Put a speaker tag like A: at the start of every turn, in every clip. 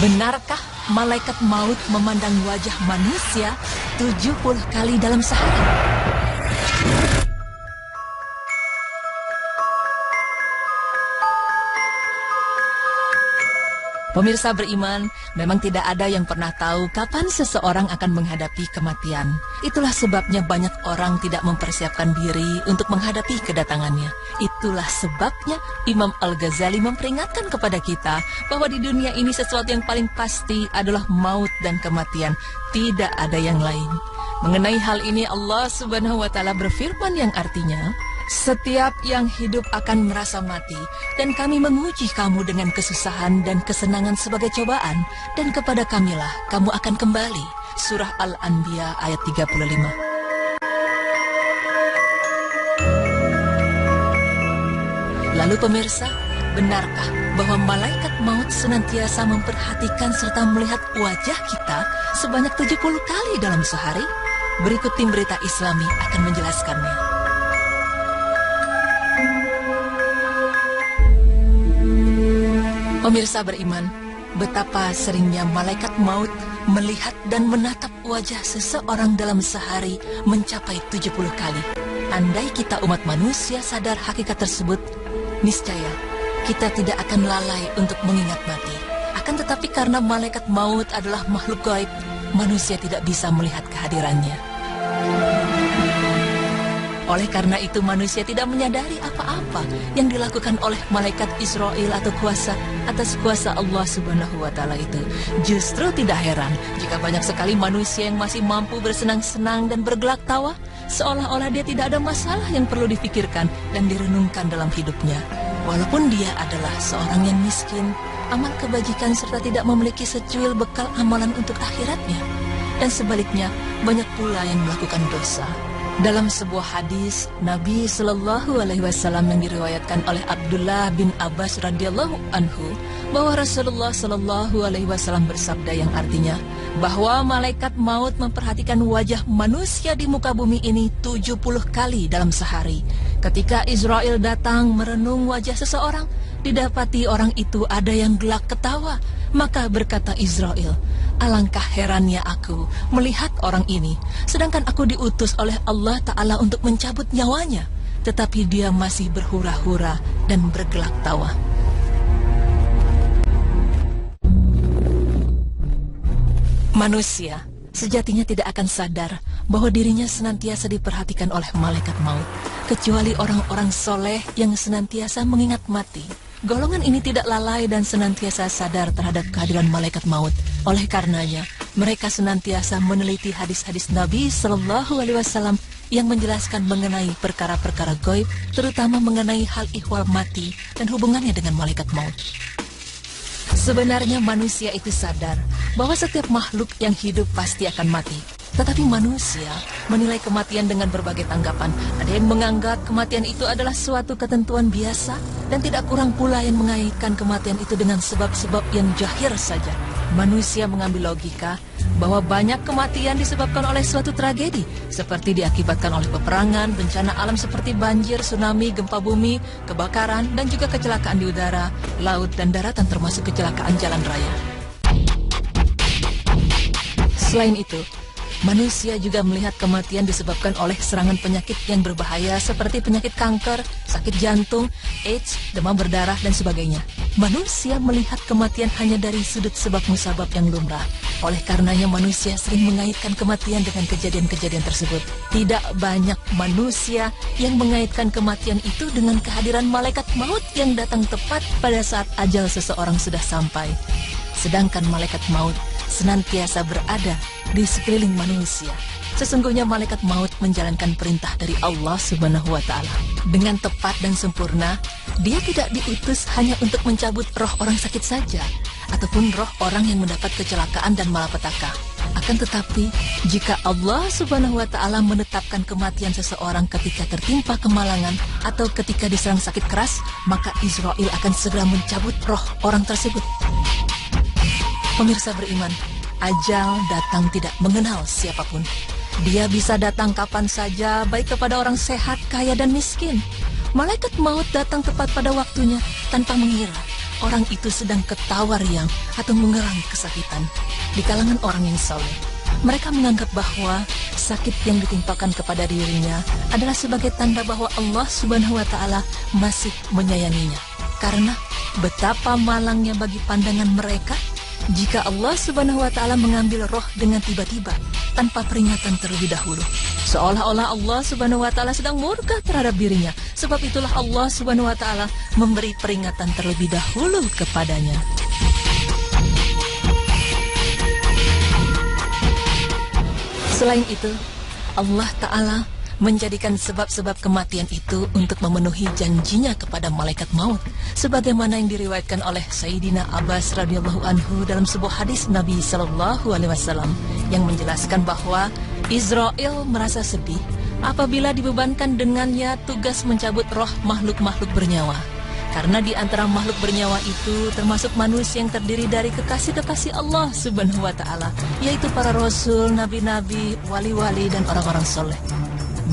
A: Benarkah malaikat maut memandang wajah manusia 70 kali dalam sehari? Pemirsa beriman, memang tidak ada yang pernah tahu kapan seseorang akan menghadapi kematian. Itulah sebabnya banyak orang tidak mempersiapkan diri untuk menghadapi kedatangannya. Itulah sebabnya Imam Al-Ghazali memperingatkan kepada kita bahwa di dunia ini sesuatu yang paling pasti adalah maut dan kematian. Tidak ada yang lain. Mengenai hal ini Allah Subhanahu wa Ta'ala berfirman yang artinya, setiap yang hidup akan merasa mati, dan kami menguji kamu dengan kesusahan dan kesenangan sebagai cobaan, dan kepada kamilah kamu akan kembali. Surah Al-Anbiya ayat 35. Lalu pemirsa, benarkah bahwa malaikat maut senantiasa memperhatikan serta melihat wajah kita sebanyak 70 kali dalam sehari? Berikut tim berita Islami akan menjelaskannya. Pemirsa beriman, betapa seringnya malaikat maut melihat dan menatap wajah seseorang dalam sehari mencapai 70 kali. Andai kita umat manusia sadar hakikat tersebut, niscaya kita tidak akan lalai untuk mengingat mati. Akan tetapi karena malaikat maut adalah makhluk gaib, manusia tidak bisa melihat kehadirannya. Oleh karena itu manusia tidak menyadari apa-apa yang dilakukan oleh malaikat Israel atau atas kuasa Allah Subhanahu wa Ta'ala itu. Justru tidak heran jika banyak sekali manusia yang masih mampu bersenang-senang dan bergelak tawa, seolah-olah dia tidak ada masalah yang perlu difikirkan dan direnungkan dalam hidupnya. Walaupun dia adalah seorang yang miskin, amal kebajikan serta tidak memiliki secuil bekal amalan untuk akhiratnya. Dan sebaliknya, banyak pula yang melakukan dosa. Dalam sebuah hadis Nabi Shallallahu Alaihi Wasallam yang diriwayatkan oleh Abdullah bin Abbas radhiyallahu anhu, bahwa Rasulullah Shallallahu Alaihi Wasallam bersabda yang artinya bahwa malaikat maut memperhatikan wajah manusia di muka bumi ini 70 kali dalam sehari. Ketika Israel datang merenung wajah seseorang, didapati orang itu ada yang gelak ketawa. Maka berkata Israel, alangkah herannya aku melihat orang ini, sedangkan aku diutus oleh Allah Ta'ala untuk mencabut nyawanya, tetapi dia masih berhura-hura dan bergelak tawa. Manusia sejatinya tidak akan sadar bahwa dirinya senantiasa diperhatikan oleh malaikat maut, kecuali orang-orang soleh yang senantiasa mengingat mati. Golongan ini tidak lalai dan senantiasa sadar terhadap kehadiran malaikat maut. Oleh karenanya, mereka senantiasa meneliti hadis-hadis Nabi Shallallahu Alaihi Wasallam yang menjelaskan mengenai perkara-perkara gaib, terutama mengenai hal ihwal mati dan hubungannya dengan malaikat maut. Sebenarnya manusia itu sadar bahwa setiap makhluk yang hidup pasti akan mati. Tetapi manusia menilai kematian dengan berbagai tanggapan. Ada yang menganggap kematian itu adalah suatu ketentuan biasa, dan tidak kurang pula yang mengaitkan kematian itu dengan sebab-sebab yang jahir saja. Manusia mengambil logika bahwa banyak kematian disebabkan oleh suatu tragedi, seperti diakibatkan oleh peperangan, bencana alam seperti banjir, tsunami, gempa bumi, kebakaran, dan juga kecelakaan di udara, laut, dan daratan termasuk kecelakaan jalan raya. Selain itu, manusia juga melihat kematian disebabkan oleh serangan penyakit yang berbahaya seperti penyakit kanker, sakit jantung, AIDS, demam berdarah, dan sebagainya. Manusia melihat kematian hanya dari sudut sebab musabab yang lumrah. Oleh karenanya manusia sering mengaitkan kematian dengan kejadian-kejadian tersebut. Tidak banyak manusia yang mengaitkan kematian itu dengan kehadiran malaikat maut yang datang tepat pada saat ajal seseorang sudah sampai. Sedangkan malaikat maut senantiasa berada di sekeliling manusia. Sesungguhnya malaikat maut menjalankan perintah dari Allah Subhanahu wa Ta'ala dengan tepat dan sempurna. Dia tidak diutus hanya untuk mencabut roh orang sakit saja, ataupun roh orang yang mendapat kecelakaan dan malapetaka. Akan tetapi, jika Allah Subhanahu wa Ta'ala menetapkan kematian seseorang ketika tertimpa kemalangan atau ketika diserang sakit keras, maka Israel akan segera mencabut roh orang tersebut. Pemirsa beriman, ajal datang tidak mengenal siapapun. Dia bisa datang kapan saja, baik kepada orang sehat, kaya, dan miskin. Malaikat maut datang tepat pada waktunya tanpa mengira. orang itu sedang ketawa riang atau mengalami kesakitan. Di kalangan orang yang saleh, mereka menganggap bahwa sakit yang ditimpakan kepada dirinya adalah sebagai tanda bahwa Allah Subhanahu wa Ta'ala masih menyayanginya. Karena betapa malangnya bagi pandangan mereka jika Allah Subhanahu wa Ta'ala mengambil roh dengan tiba-tiba tanpa peringatan terlebih dahulu, seolah-olah Allah Subhanahu wa Ta'ala sedang murka terhadap dirinya. Sebab itulah Allah Subhanahu wa Ta'ala memberi peringatan terlebih dahulu kepadanya. Selain itu, Allah Ta'ala menjadikan sebab-sebab kematian itu untuk memenuhi janjinya kepada malaikat maut, sebagaimana yang diriwayatkan oleh Sayyidina Abbas radhiyallahu anhu dalam sebuah hadis Nabi sallallahu alaihi wasallam yang menjelaskan bahwa Israel merasa sedih apabila dibebankan dengannya tugas mencabut roh makhluk-makhluk bernyawa. Karena di antara makhluk bernyawa itu termasuk manusia yang terdiri dari kekasih-kekasih Allah Subhanahu wa Ta'ala, yaitu para rasul, nabi-nabi, wali-wali, dan orang-orang soleh.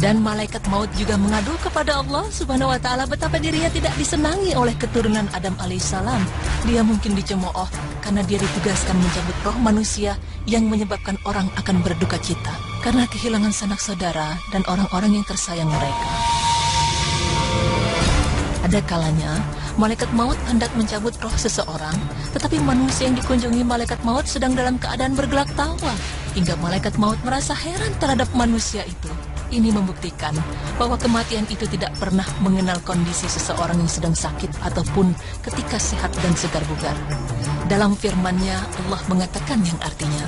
A: Dan malaikat maut juga mengadu kepada Allah Subhanahu wa Ta'ala betapa dirinya tidak disenangi oleh keturunan Adam alaihissalam. Dia mungkin dicemooh karena dia ditugaskan mencabut roh manusia yang menyebabkan orang akan berduka cita karena kehilangan sanak saudara dan orang-orang yang tersayang mereka. Ada kalanya malaikat maut hendak mencabut roh seseorang, tetapi manusia yang dikunjungi malaikat maut sedang dalam keadaan bergelak tawa, hingga malaikat maut merasa heran terhadap manusia itu. Ini membuktikan bahwa kematian itu tidak pernah mengenal kondisi seseorang yang sedang sakit ataupun ketika sehat dan segar bugar. Dalam firman-Nya Allah mengatakan yang artinya,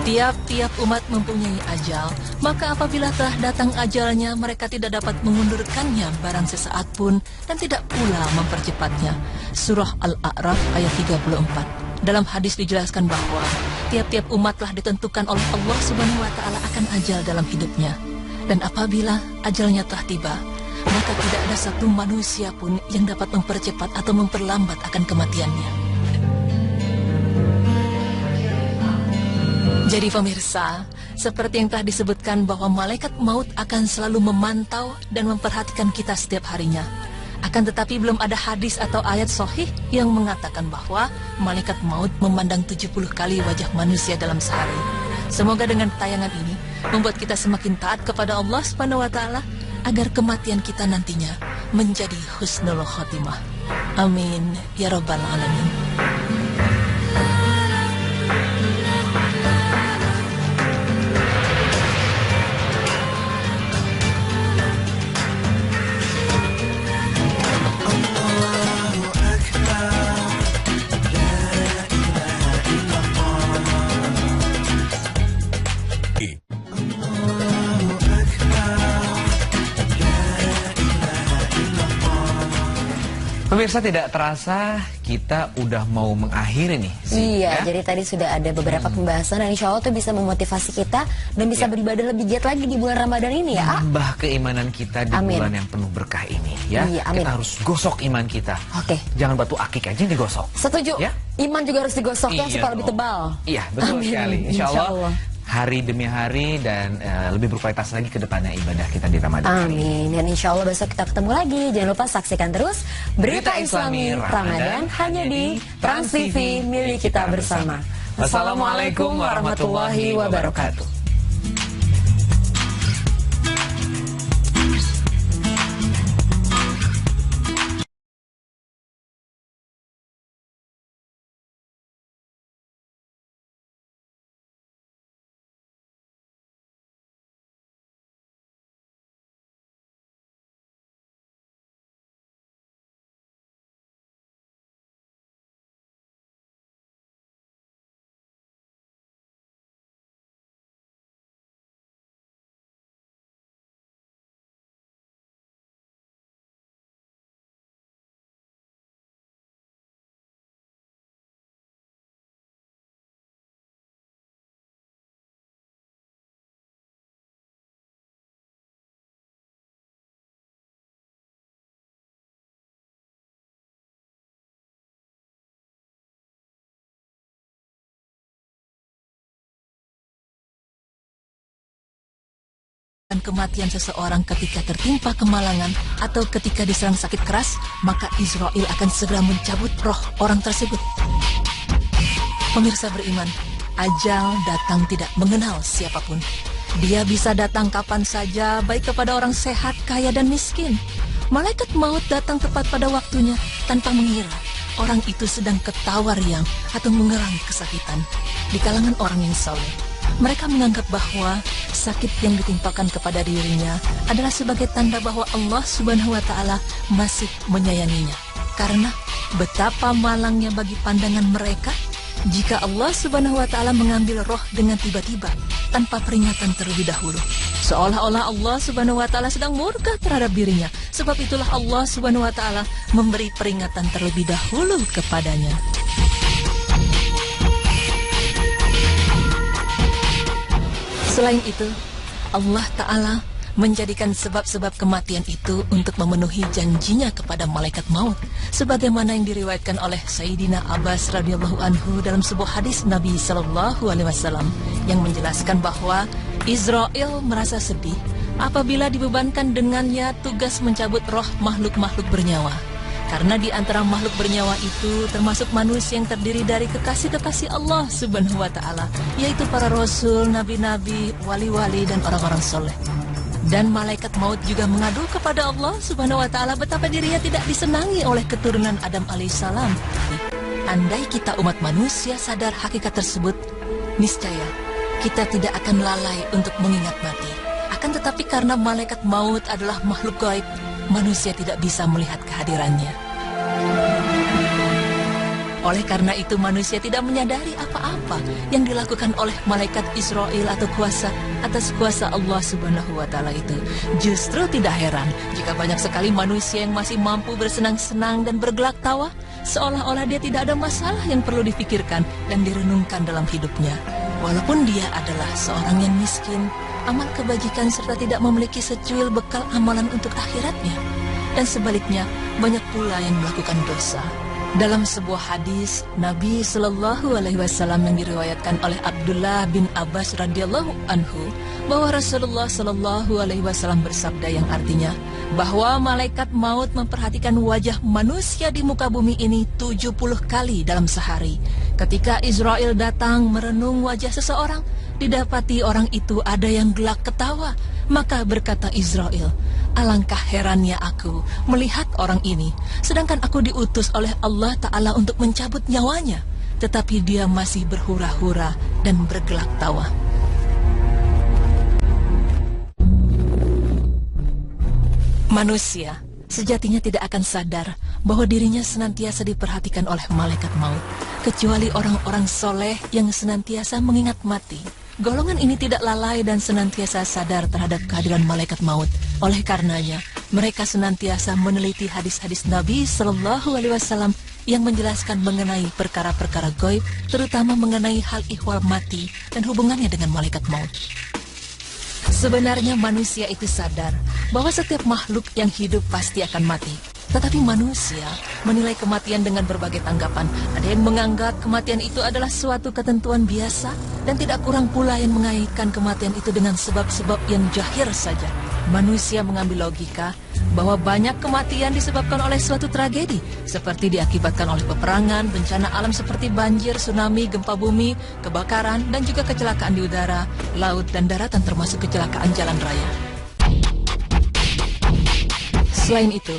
A: tiap-tiap umat mempunyai ajal, maka apabila telah datang ajalnya, mereka tidak dapat mengundurkannya barang sesaat pun dan tidak pula mempercepatnya. Surah Al-A'raf ayat 34. Dalam hadis dijelaskan bahwa tiap-tiap umat telah ditentukan oleh Allah Subhanahu wa Ta'ala akan ajal dalam hidupnya. Dan apabila ajalnya telah tiba, maka tidak ada satu manusia pun yang dapat mempercepat atau memperlambat akan kematiannya. Jadi pemirsa, seperti yang telah disebutkan bahwa malaikat maut akan selalu memantau dan memperhatikan kita setiap harinya. Akan tetapi belum ada hadis atau ayat sahih yang mengatakan bahwa malaikat maut memandang 70 kali wajah manusia dalam sehari. Semoga dengan tayangan ini membuat kita semakin taat kepada Allah Subhanahu wa Ta'ala agar kematian kita nantinya menjadi husnul khotimah. Amin ya rabbal alamin.
B: Pemirsa, tidak terasa kita udah mau mengakhiri nih.
C: Iya, jadi tadi sudah ada beberapa pembahasan dan insya Allah tuh bisa memotivasi kita dan bisa beribadah lebih giat lagi di bulan Ramadan ini ya.
B: Tambah keimanan kita di bulan yang penuh berkah ini ya.
C: Iya, amin.
B: Kita harus gosok iman kita.
C: Oke.
B: Jangan batu akik aja yang digosok.
C: Setuju.
B: Ya?
C: Iman juga harus digosok ya supaya lebih tebal.
B: Iya, betul
C: Amin.
B: sekali. Insya Allah. Hari demi hari dan lebih berkualitas lagi ke depannya ibadah kita di Ramadan.
C: Amin. Dan insya Allah besok kita ketemu lagi. Jangan lupa saksikan terus Berita Islami Ramadan hanya di Trans TV milik kita bersama.
B: Wassalamualaikum warahmatullahi wabarakatuh.
A: dengan kematian seseorang ketika tertimpa kemalangan atau ketika diserang sakit keras, maka Israel akan segera mencabut roh orang tersebut. Pemirsa beriman, ajal datang tidak mengenal siapapun. Dia bisa datang kapan saja, baik kepada orang sehat, kaya, dan miskin. Malaikat maut datang tepat pada waktunya tanpa mengira orang itu sedang ketawa riang atau mengerang kesakitan. Di kalangan orang yang saleh, mereka menganggap bahwa sakit yang ditimpakan kepada dirinya adalah sebagai tanda bahwa Allah Subhanahu wa Ta'ala masih menyayanginya. Karena betapa malangnya bagi pandangan mereka jika Allah Subhanahu wa Ta'ala mengambil roh dengan tiba-tiba tanpa peringatan terlebih dahulu, seolah-olah Allah Subhanahu wa Ta'ala sedang murka terhadap dirinya. Sebab itulah Allah Subhanahu wa Ta'ala memberi peringatan terlebih dahulu kepadanya. Selain itu, Allah Ta'ala menjadikan sebab-sebab kematian itu untuk memenuhi janjinya kepada malaikat maut, sebagaimana yang diriwayatkan oleh Sayyidina Abbas radhiyallahu anhu dalam sebuah hadis Nabi sallallahu alaihi wasallam yang menjelaskan bahwa Israel merasa sedih apabila dibebankan dengannya tugas mencabut roh makhluk-makhluk bernyawa. Karena di antara makhluk bernyawa itu termasuk manusia yang terdiri dari kekasih-kekasih Allah Subhanahu wa Ta'ala, yaitu para rasul, nabi-nabi, wali-wali, dan orang-orang soleh. Dan malaikat maut juga mengadu kepada Allah Subhanahu wa Ta'ala betapa dirinya tidak disenangi oleh keturunan Adam alaihissalam. Andai kita umat manusia sadar hakikat tersebut, niscaya kita tidak akan lalai untuk mengingat mati. Akan tetapi karena malaikat maut adalah makhluk gaib, manusia tidak bisa melihat kehadirannya. Oleh karena itu manusia tidak menyadari apa-apa yang dilakukan oleh malaikat Israel atau kuasa atas kuasa Allah Subhanahu wa Ta'ala itu. Justru tidak heran jika banyak sekali manusia yang masih mampu bersenang-senang dan bergelak tawa, seolah-olah dia tidak ada masalah yang perlu dipikirkan dan direnungkan dalam hidupnya. Walaupun dia adalah seorang yang miskin, amal kebajikan serta tidak memiliki secuil bekal amalan untuk akhiratnya. Dan sebaliknya, banyak pula yang melakukan dosa. Dalam sebuah hadis Nabi Sallallahu Alaihi Wasallam yang diriwayatkan oleh Abdullah bin Abbas radhiyallahu anhu, bahwa Rasulullah Sallallahu Alaihi Wasallam bersabda yang artinya bahwa malaikat maut memperhatikan wajah manusia di muka bumi ini 70 kali dalam sehari. Ketika Israel datang merenung wajah seseorang, didapati orang itu ada yang gelak ketawa. Maka berkata Israel, alangkah herannya aku melihat orang ini, sedangkan aku diutus oleh Allah Ta'ala untuk mencabut nyawanya, tetapi dia masih berhura-hura dan bergelak tawa. Manusia sejatinya tidak akan sadar bahwa dirinya senantiasa diperhatikan oleh malaikat maut, kecuali orang-orang soleh yang senantiasa mengingat mati. Golongan ini tidak lalai dan senantiasa sadar terhadap kehadiran malaikat maut. Oleh karenanya, mereka senantiasa meneliti hadis-hadis Nabi Sallallahu Alaihi Wasallam yang menjelaskan mengenai perkara-perkara gaib, terutama mengenai hal ihwal mati dan hubungannya dengan malaikat maut. Sebenarnya manusia itu sadar bahwa setiap makhluk yang hidup pasti akan mati. Tetapi manusia menilai kematian dengan berbagai tanggapan. Ada yang menganggap kematian itu adalah suatu ketentuan biasa, dan tidak kurang pula yang mengaitkan kematian itu dengan sebab-sebab yang jahir saja. Manusia mengambil logika bahwa banyak kematian disebabkan oleh suatu tragedi, seperti diakibatkan oleh peperangan, bencana alam seperti banjir, tsunami, gempa bumi, kebakaran, dan juga kecelakaan di udara, laut, dan daratan termasuk kecelakaan jalan raya. Selain itu,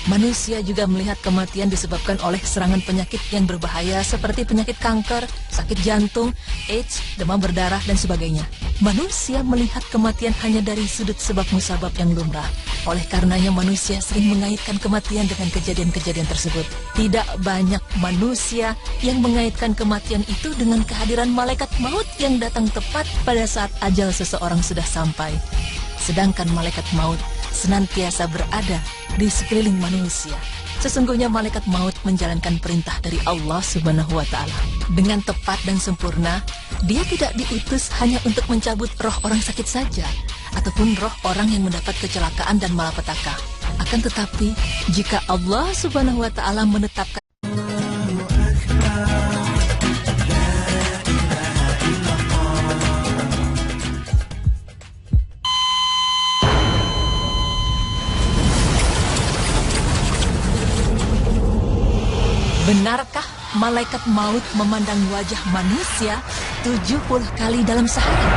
A: manusia juga melihat kematian disebabkan oleh serangan penyakit yang berbahaya seperti penyakit kanker, sakit jantung, AIDS, demam berdarah, dan sebagainya. Manusia melihat kematian hanya dari sudut sebab musabab yang lumrah. Oleh karenanya manusia sering mengaitkan kematian dengan kejadian-kejadian tersebut. Tidak banyak manusia yang mengaitkan kematian itu dengan kehadiran malaikat maut yang datang tepat pada saat ajal seseorang sudah sampai. Sedangkan malaikat maut senantiasa berada di sekeliling manusia. Sesungguhnya malaikat maut menjalankan perintah dari Allah Subhanahu wa Ta'ala dengan tepat dan sempurna. Dia tidak diutus hanya untuk mencabut roh orang sakit saja, ataupun roh orang yang mendapat kecelakaan dan malapetaka. Akan tetapi, jika Allah Subhanahu wa Ta'ala menetapkan malaikat maut memandang wajah manusia 70 kali dalam sehari.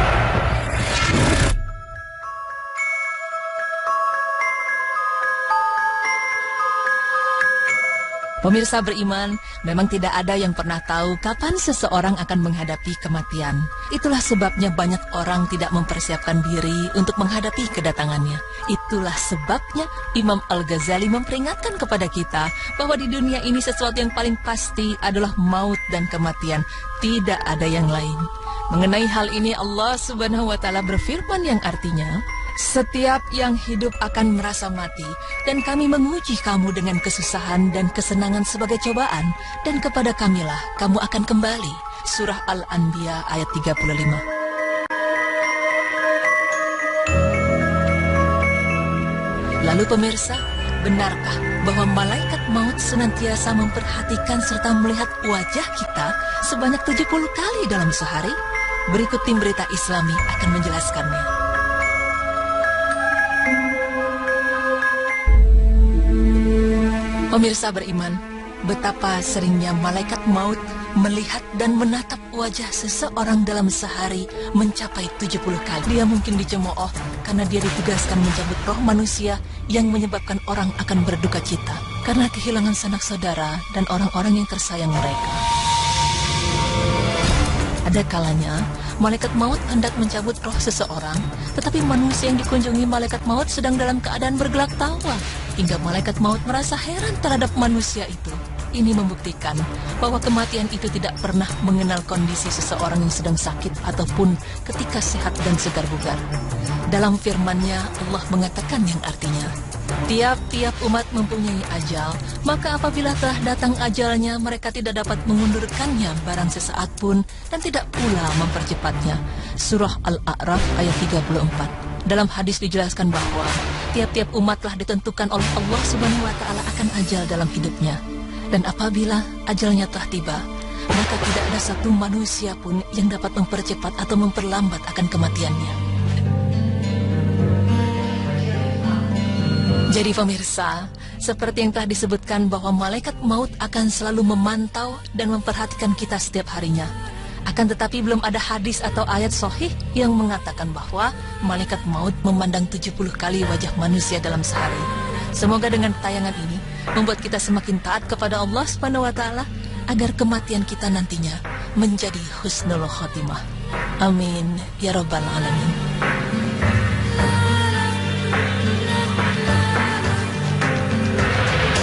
A: Pemirsa beriman, memang tidak ada yang pernah tahu kapan seseorang akan menghadapi kematian. Itulah sebabnya banyak orang tidak mempersiapkan diri untuk menghadapi kedatangannya. Itulah sebabnya Imam Al-Ghazali memperingatkan kepada kita bahwa di dunia ini sesuatu yang paling pasti adalah maut dan kematian. Tidak ada yang lain. Mengenai hal ini Allah Subhanahu wa Ta'ala berfirman yang artinya, setiap yang hidup akan merasa mati, dan kami menguji kamu dengan kesusahan dan kesenangan sebagai cobaan, dan kepada kamilah kamu akan kembali. Surah Al-Anbiya ayat 35. Lalu pemirsa, benarkah bahwa malaikat maut senantiasa memperhatikan serta melihat wajah kita sebanyak 70 kali dalam sehari? Berikut tim Berita Islami akan menjelaskannya. Pemirsa beriman, betapa seringnya malaikat maut melihat dan menatap wajah seseorang dalam sehari mencapai 70 kali. Dia mungkin dicemooh karena dia ditugaskan mencabut roh manusia yang menyebabkan orang akan berduka cita karena kehilangan sanak saudara dan orang-orang yang tersayang mereka. Ada kalanya malaikat maut hendak mencabut roh seseorang, tetapi manusia yang dikunjungi malaikat maut sedang dalam keadaan bergelak tawa, hingga malaikat maut merasa heran terhadap manusia itu. Ini membuktikan bahwa kematian itu tidak pernah mengenal kondisi seseorang yang sedang sakit ataupun ketika sehat dan segar bugar. Dalam firman-Nya Allah mengatakan yang artinya, tiap-tiap umat mempunyai ajal, maka apabila telah datang ajalnya, mereka tidak dapat mengundurkannya barang sesaat pun dan tidak pula mempercepatnya. Surah Al-A'raf ayat 34. Dalam hadis dijelaskan bahwa tiap-tiap umat telah ditentukan oleh Allah Subhanahu wa Ta'ala akan ajal dalam hidupnya. Dan apabila ajalnya telah tiba, maka tidak ada satu manusia pun yang dapat mempercepat atau memperlambat akan kematiannya. Jadi pemirsa, seperti yang telah disebutkan bahwa malaikat maut akan selalu memantau dan memperhatikan kita setiap harinya. Akan tetapi belum ada hadis atau ayat sahih yang mengatakan bahwa malaikat maut memandang 70 kali wajah manusia dalam sehari. Semoga dengan tayangan ini membuat kita semakin taat kepada Allah Subhanahu wa Ta'ala agar kematian kita nantinya menjadi husnul khotimah. Amin ya rabbal alamin.